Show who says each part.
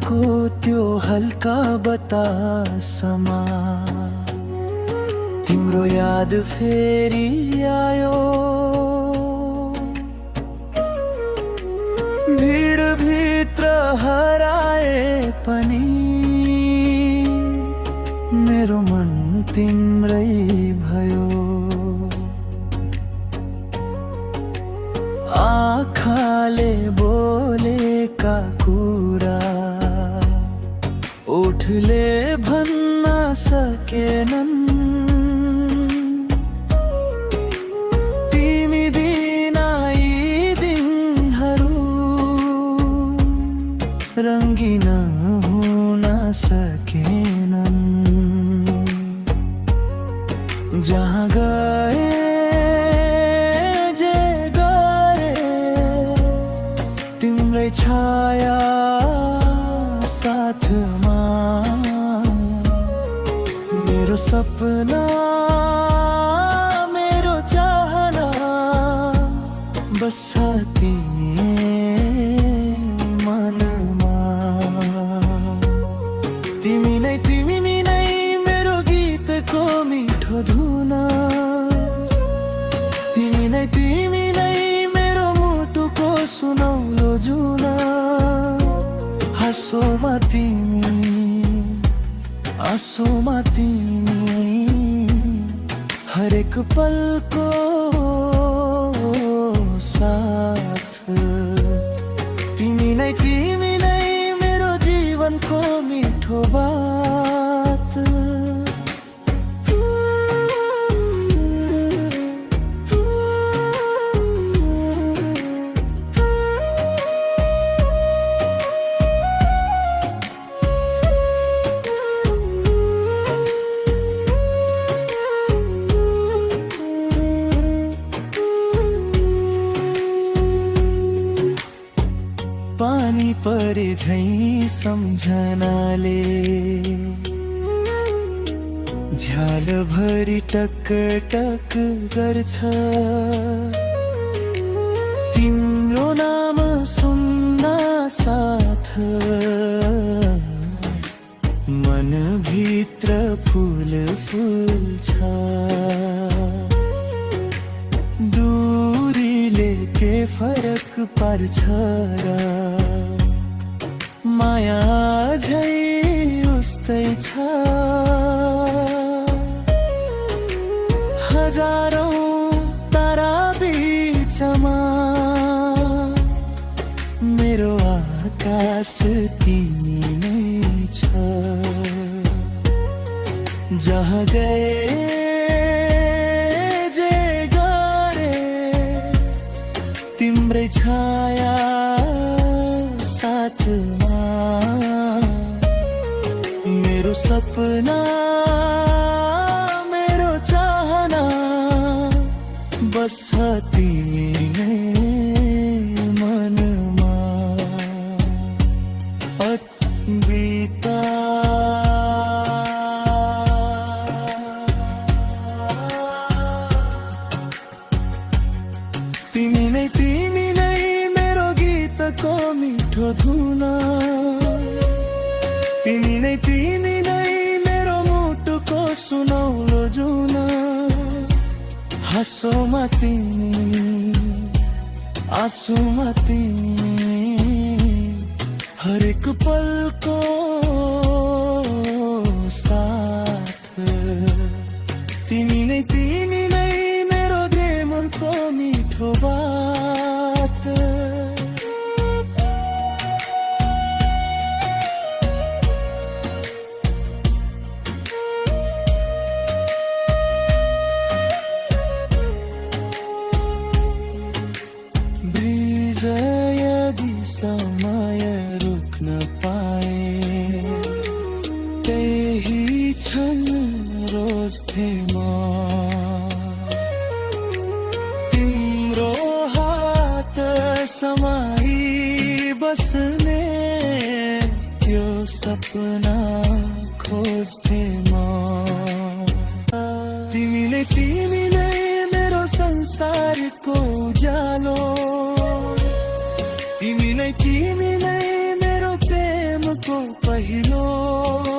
Speaker 1: को त्यो हल्का बतासमा तिम्रो याद फेरि आयो। भिड भित्र हराए पनि मेरो मन तिम्रै भयो। आँखाले बोलेका कुरा ओठले भन्न सकेनन्। तिमी बिना यी दिनहरू रङ्गिन हुन सकेनन्। जहाँ गए जे गए तिम्रै छाया साथमा। मेरो सपना मेरो चाहना बस्छ तिमी मनमा। तिमी नै मेरो गीतको मिठो धुन। तिमी नै मेरो मुटुको सुनौलो जुन। हाँसोमा तिमी आँसुमा तिमी हरेक पलको साथ। तिमी नै मेरो जीवनको मिठो बात। पानी परे झैं सम्झनाले झ्याल भरी टक टक गर्छ। तिम्रो नाम सुन्न साथ मन भित्र फूल फुल्छ। दूरीले के फरक पर्छ र माया झै उस्तै छ। हजारौं तारा बीचमा मेरो आकाश तिमी नै छ। जहाँ गए जे गरे तिम्रै छाया साथमा। मेरो सपना मेरो चाहना बस्छ तिमी नै मनमा। अद्विता तिमी नै मेरो गीतको मिठो धुन। तिमी नै मेरो मुटुको सुनौलो जुन। हाँसोमा तिमी आँसुमा तिमी हरेक पलको साथ। तिमी नै मेरो प्रेमको मिठो बात। यदि समय रोक्न पाए त्यही क्षण रोज्थे म। तिम्रो हात समाई बस्ने त्यो सपना खोज्थे म। तिमी नै मेरो संसारको उज्यालो। तिमी नै मेरो प्रेमको हो